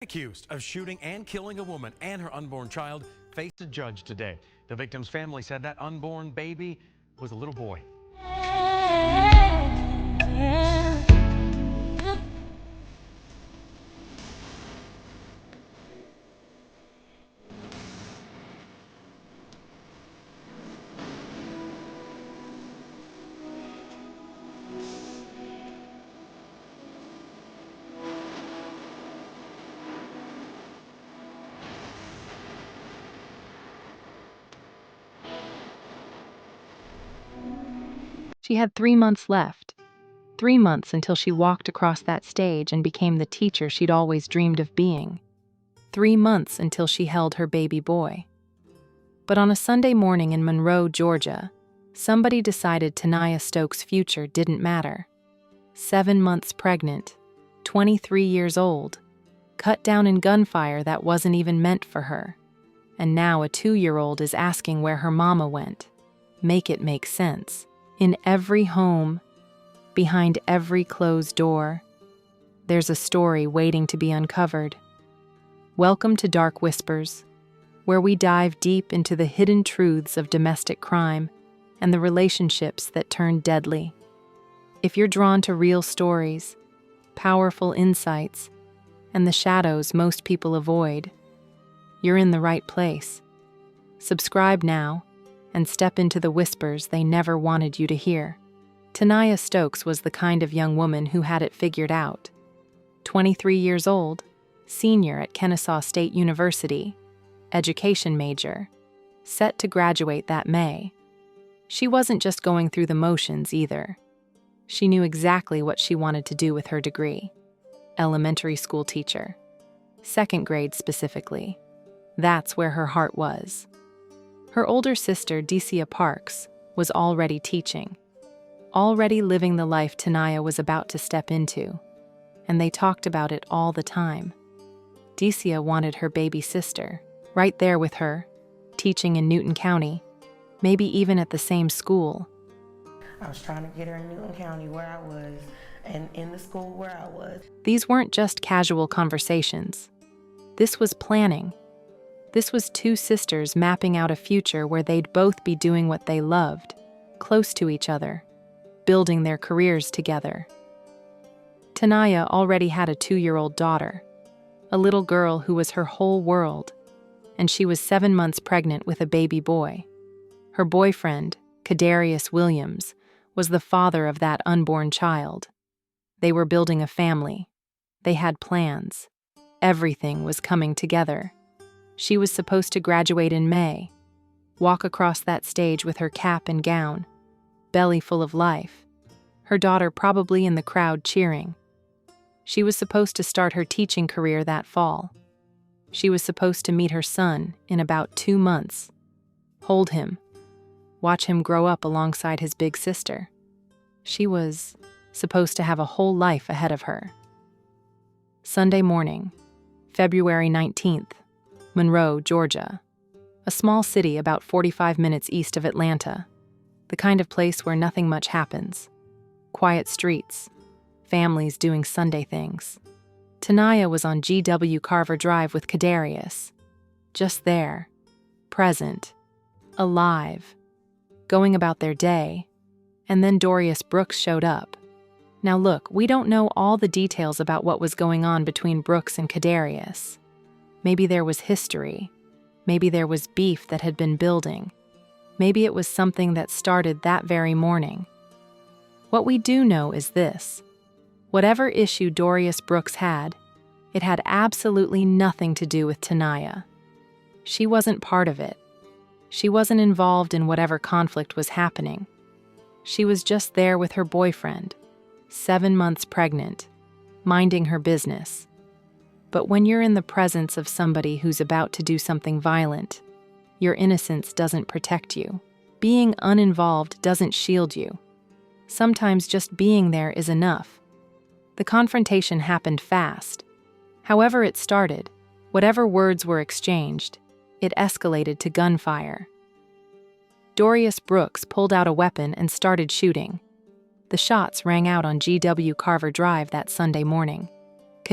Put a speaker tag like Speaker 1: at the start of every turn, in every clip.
Speaker 1: Accused of shooting and killing a woman and her unborn child faced a judge today. The victim's family said that unborn baby was a little boy.
Speaker 2: She had 3 months left. 3 months until she walked across that stage and became the teacher she'd always dreamed of being. 3 months until she held her baby boy. But on a Sunday morning in Monroe, Georgia, somebody decided Tanaya Stokes' future didn't matter. 7 months pregnant, 23 years old, cut down in gunfire that wasn't even meant for her. And now a 2-year-old is asking where her mama went. Make it make sense. In every home, behind every closed door, there's a story waiting to be uncovered. Welcome to Dark Whispers, where we dive deep into the hidden truths of domestic crime and the relationships that turn deadly. If you're drawn to real stories, powerful insights, and the shadows most people avoid, you're in the right place. Subscribe now and step into the whispers they never wanted you to hear. Tanaya Stokes was the kind of young woman who had it figured out. 23 years old, senior at Kennesaw State University, education major, set to graduate that May. She wasn't just going through the motions either. She knew exactly what she wanted to do with her degree. Elementary school teacher. 2nd grade specifically. That's where her heart was. Her older sister, Dorius Parks, was already teaching, already living the life Tanaya was about to step into, and they talked about it all the time. Dorius wanted her baby sister, right there with her, teaching in Newton County, maybe even at the same school.
Speaker 3: I was trying to get her in Newton County where I was, and in the school where I was.
Speaker 2: These weren't just casual conversations. This was planning. This was 2 sisters mapping out a future where they'd both be doing what they loved, close to each other, building their careers together. Tanaya already had a 2-year-old daughter, a little girl who was her whole world, and she was 7 months pregnant with a baby boy. Her boyfriend, Dorius Williams, was the father of that unborn child. They were building a family. They had plans. Everything was coming together. She was supposed to graduate in May, walk across that stage with her cap and gown, belly full of life, her daughter probably in the crowd cheering. She was supposed to start her teaching career that fall. She was supposed to meet her son in about 2 months, hold him, watch him grow up alongside his big sister. She was supposed to have a whole life ahead of her. Sunday morning, February 19th, Monroe, Georgia, a small city about 45 minutes east of Atlanta, the kind of place where nothing much happens. Quiet streets, families doing Sunday things. Tanaya was on GW Carver Drive with Dorius, just there, present, alive, going about their day, and then Dorius Brooks showed up. Now look, we don't know all the details about what was going on between Brooks and Dorius. Maybe there was history. Maybe there was beef that had been building. Maybe it was something that started that very morning. What we do know is this. Whatever issue Dorius Brooks had, it had absolutely nothing to do with Tanaya. She wasn't part of it. She wasn't involved in whatever conflict was happening. She was just there with her boyfriend, 7 months pregnant, minding her business. But when you're in the presence of somebody who's about to do something violent, your innocence doesn't protect you. Being uninvolved doesn't shield you. Sometimes just being there is enough. The confrontation happened fast. However it started, whatever words were exchanged, it escalated to gunfire. Dorius Brooks pulled out a weapon and started shooting. The shots rang out on GW Carver Drive that Sunday morning.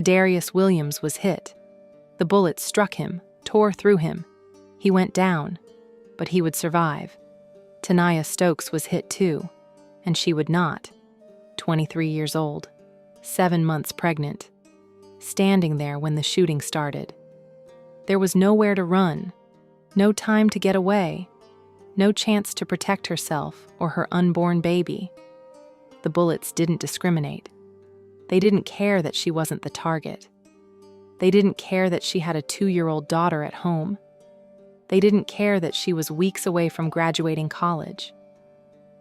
Speaker 2: Dorius Williams was hit, The bullets struck him, tore through him. He went down, but he would survive. Tanaya Stokes was hit too, and she would not. 23 years old, 7 months pregnant, standing there when the shooting started. There was nowhere to run, no time to get away, no chance to protect herself or her unborn baby. The bullets didn't discriminate. They didn't care that she wasn't the target. They didn't care that she had a 2-year-old daughter at home. They didn't care that she was weeks away from graduating college.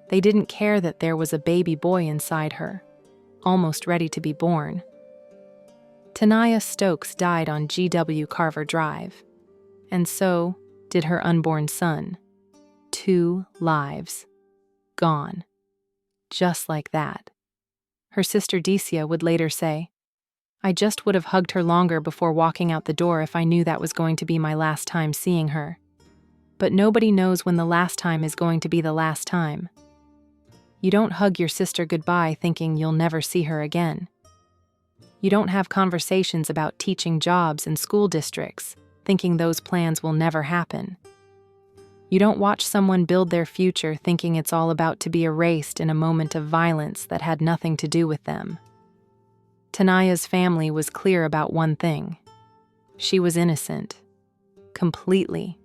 Speaker 2: They didn't care that there was a baby boy inside her, almost ready to be born. Tanaya Stokes died on GW Carver Drive, and so did her unborn son. 2 lives. Gone. Just like that. Her sister Decia would later say, "I just would have hugged her longer before walking out the door if I knew that was going to be my last time seeing her. But nobody knows when the last time is going to be the last time. You don't hug your sister goodbye thinking you'll never see her again. You don't have conversations about teaching jobs and school districts, thinking those plans will never happen. You don't watch someone build their future thinking it's all about to be erased in a moment of violence that had nothing to do with them." Tanaya's family was clear about one thing. She was innocent. Completely,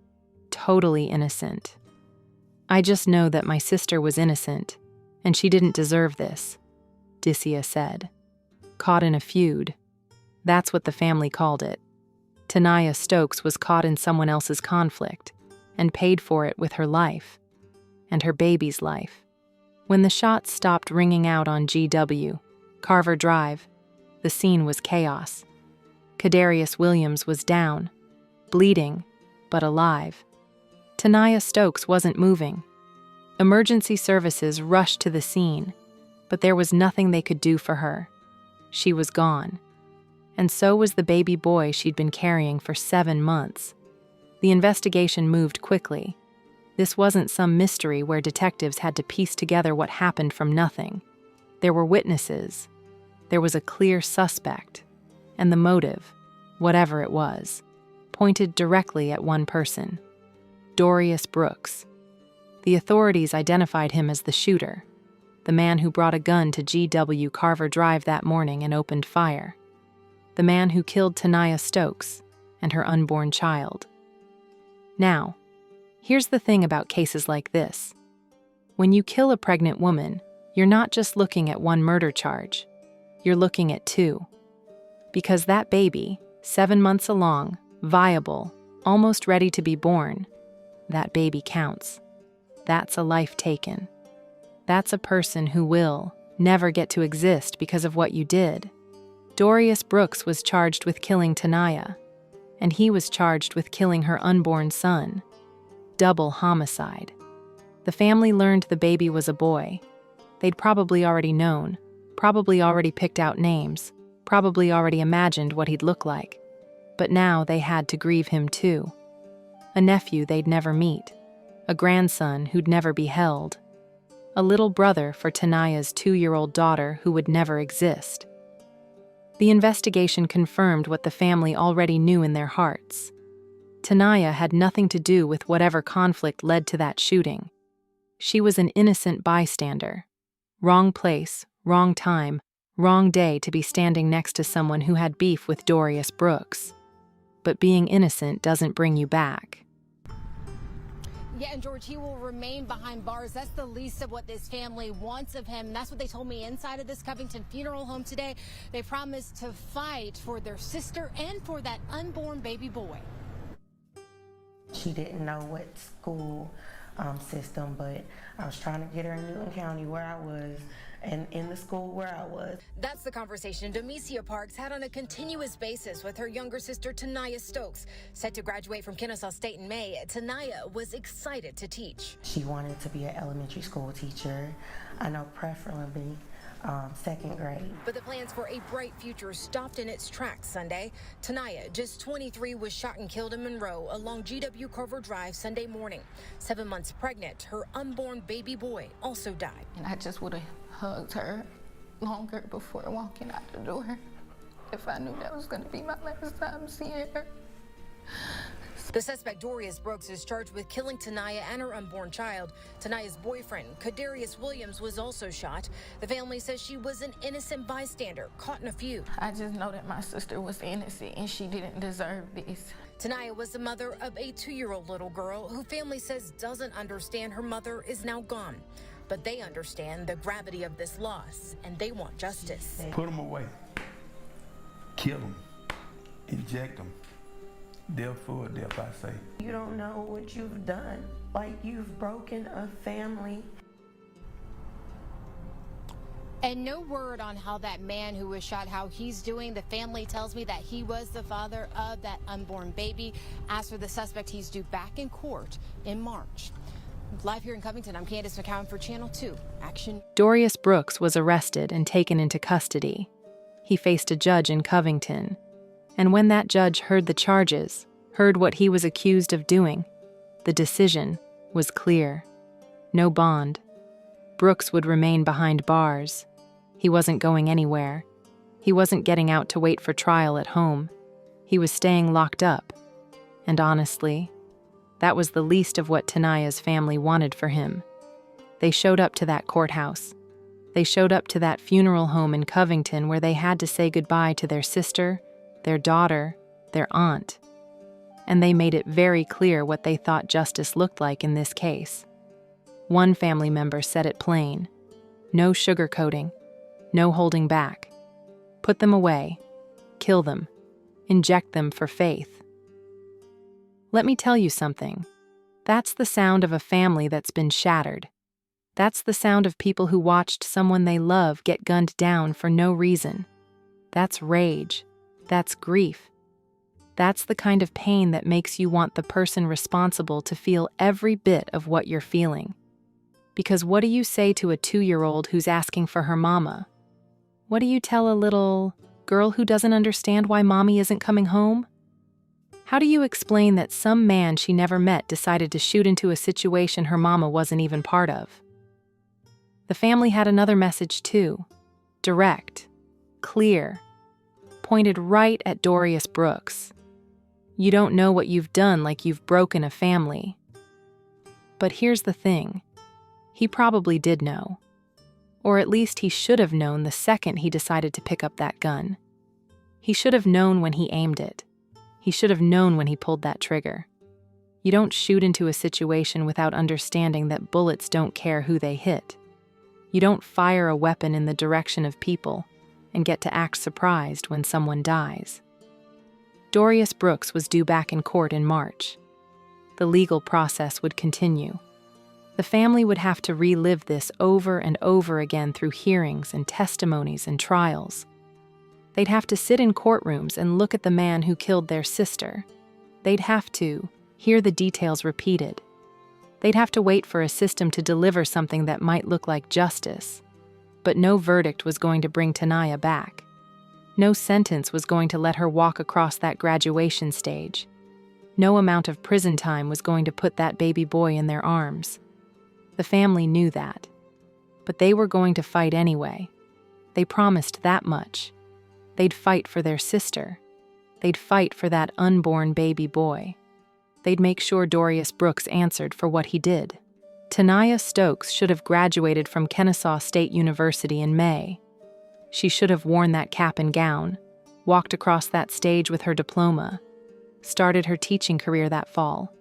Speaker 2: totally innocent. "I just know that my sister was innocent, and she didn't deserve this," Decia said. Caught in a feud. That's what the family called it. Tanaya Stokes was caught in someone else's conflict and paid for it with her life and her baby's life. When the shots stopped ringing out on GW Carver Drive, the scene was chaos. Dorius Williams was down, bleeding, but alive. Tanaya Stokes wasn't moving. Emergency services rushed to the scene, but there was nothing they could do for her. She was gone. And so was the baby boy she'd been carrying for 7 months. The investigation moved quickly. This wasn't some mystery where detectives had to piece together what happened from nothing. There were witnesses. There was a clear suspect. And the motive, whatever it was, pointed directly at one person: Dorius Brooks. The authorities identified him as the shooter, the man who brought a gun to GW Carver Drive that morning and opened fire, the man who killed Tanaya Stokes and her unborn child. Now, here's the thing about cases like this. When you kill a pregnant woman, you're not just looking at one murder charge. You're looking at 2. Because that baby, 7 months along, viable, almost ready to be born, that baby counts. That's a life taken. That's a person who will never get to exist because of what you did. Dorius Brooks was charged with killing Tanaya, and he was charged with killing her unborn son. Double homicide. The family learned the baby was a boy. They'd probably already known, probably already picked out names, probably already imagined what he'd look like. But now they had to grieve him too. A nephew they'd never meet. A grandson who'd never be held. A little brother for Tanaya's 2-year-old daughter who would never exist. The investigation confirmed what the family already knew in their hearts. Tanaya had nothing to do with whatever conflict led to that shooting. She was an innocent bystander. Wrong place, wrong time, wrong day to be standing next to someone who had beef with Dorius Brooks. But being innocent doesn't bring you back.
Speaker 4: Yeah, and George, he will remain behind bars. That's the least of what this family wants of him. That's what they told me inside of this Covington funeral home today. They promised to fight for their sister and for that unborn baby boy.
Speaker 3: She didn't know what school system, but I was trying to get her in Newton County where I was and in the school where I was.
Speaker 4: That's the conversation Demecia Parks had on a continuous basis with her younger sister, Tanaya Stokes. Set to graduate from Kennesaw State in May, Tanaya was excited to teach.
Speaker 3: She wanted to be an elementary school teacher. I know preferably 2nd grade.
Speaker 4: But the plans for a bright future stopped in its tracks Sunday. Tanaya, just 23, was shot and killed in Monroe along GW Carver Drive Sunday morning. 7 months pregnant, her unborn baby boy also died.
Speaker 5: And I just would have hugged her longer before walking out the door if I knew that was going to be my last time seeing her.
Speaker 4: The suspect, Dorius Brooks, is charged with killing Tanaya and her unborn child. Tanaya's boyfriend, Dorius Williams, was also shot. The family says she was an innocent bystander, caught in a feud.
Speaker 5: I just know that my sister was innocent and she didn't deserve this.
Speaker 4: Tanaya was the mother of a 2-year-old little girl who family says doesn't understand her mother is now gone. But they understand the gravity of this loss, and they want justice.
Speaker 6: Put them away. Kill them. Inject them. Death for death, I say.
Speaker 3: You don't know what you've done. Like, you've broken a family.
Speaker 4: And no word on how that man who was shot, how he's doing. The family tells me that he was the father of that unborn baby. As for the suspect, he's due back in court in March. Live here in Covington, I'm Candace McCowan for Channel 2 Action.
Speaker 2: Dorius Brooks was arrested and taken into custody. He faced a judge in Covington. And when that judge heard the charges, heard what he was accused of doing, the decision was clear. No bond. Brooks would remain behind bars. He wasn't going anywhere. He wasn't getting out to wait for trial at home. He was staying locked up. And honestly, that was the least of what Tanaya's family wanted for him. They showed up to that courthouse. They showed up to that funeral home in Covington where they had to say goodbye to their sister, their daughter, their aunt. And they made it very clear what they thought justice looked like in this case. One family member said it plain. No sugarcoating. No holding back. Put them away. Kill them. Inject them for faith. Let me tell you something. That's the sound of a family that's been shattered. That's the sound of people who watched someone they love get gunned down for no reason. That's rage. That's grief. That's the kind of pain that makes you want the person responsible to feel every bit of what you're feeling. Because what do you say to a 2-year-old who's asking for her mama? What do you tell a little girl who doesn't understand why mommy isn't coming home? How do you explain that some man she never met decided to shoot into a situation her mama wasn't even part of? The family had another message too. Direct. Clear. Pointed right at Dorius Brooks. You don't know what you've done like you've broken a family. But here's the thing. He probably did know. Or at least he should have known the second he decided to pick up that gun. He should have known when he aimed it. He should have known when he pulled that trigger. You don't shoot into a situation without understanding that bullets don't care who they hit. You don't fire a weapon in the direction of people and get to act surprised when someone dies. Dorius Brooks was due back in court in March. The legal process would continue. The family would have to relive this over and over again through hearings and testimonies and trials. They'd have to sit in courtrooms and look at the man who killed their sister. They'd have to hear the details repeated. They'd have to wait for a system to deliver something that might look like justice. But no verdict was going to bring Tanaya back. No sentence was going to let her walk across that graduation stage. No amount of prison time was going to put that baby boy in their arms. The family knew that. But they were going to fight anyway. They promised that much. They'd fight for their sister. They'd fight for that unborn baby boy. They'd make sure Dorius Brooks answered for what he did. Tanaya Stokes should have graduated from Kennesaw State University in May. She should have worn that cap and gown, walked across that stage with her diploma, started her teaching career that fall.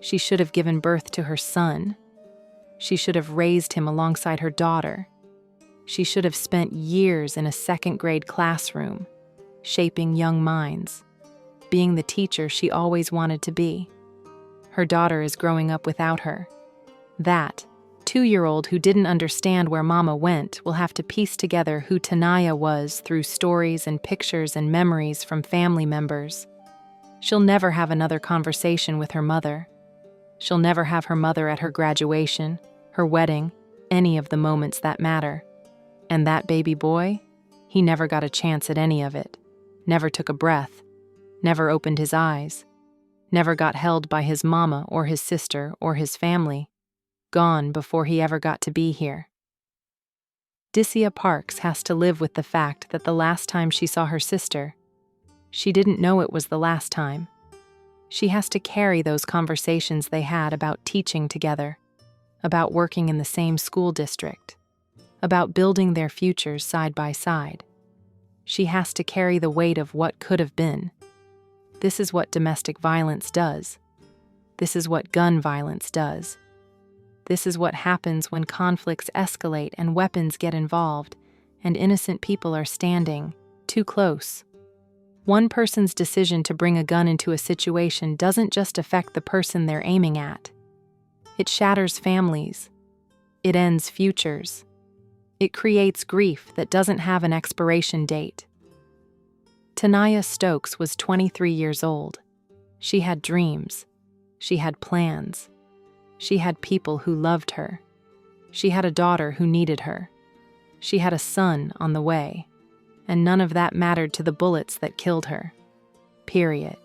Speaker 2: She should have given birth to her son. She should have raised him alongside her daughter. She should have spent years in a second-grade classroom, shaping young minds, being the teacher she always wanted to be. Her daughter is growing up without her. That 2-year-old who didn't understand where Mama went will have to piece together who Tanaya was through stories and pictures and memories from family members. She'll never have another conversation with her mother. She'll never have her mother at her graduation, her wedding, any of the moments that matter. And that baby boy, he never got a chance at any of it, never took a breath, never opened his eyes, never got held by his mama or his sister or his family, gone before he ever got to be here. Dicea Parks has to live with the fact that the last time she saw her sister, she didn't know it was the last time. She has to carry those conversations they had about teaching together, about working in the same school district, about building their futures side by side. She has to carry the weight of what could have been. This is what domestic violence does. This is what gun violence does. This is what happens when conflicts escalate and weapons get involved, and innocent people are standing too close. One person's decision to bring a gun into a situation doesn't just affect the person they're aiming at. It shatters families. It ends futures. It creates grief that doesn't have an expiration date. Tanaya Stokes was 23 years old. She had dreams. She had plans. She had people who loved her. She had a daughter who needed her. She had a son on the way. And none of that mattered to the bullets that killed her. Period.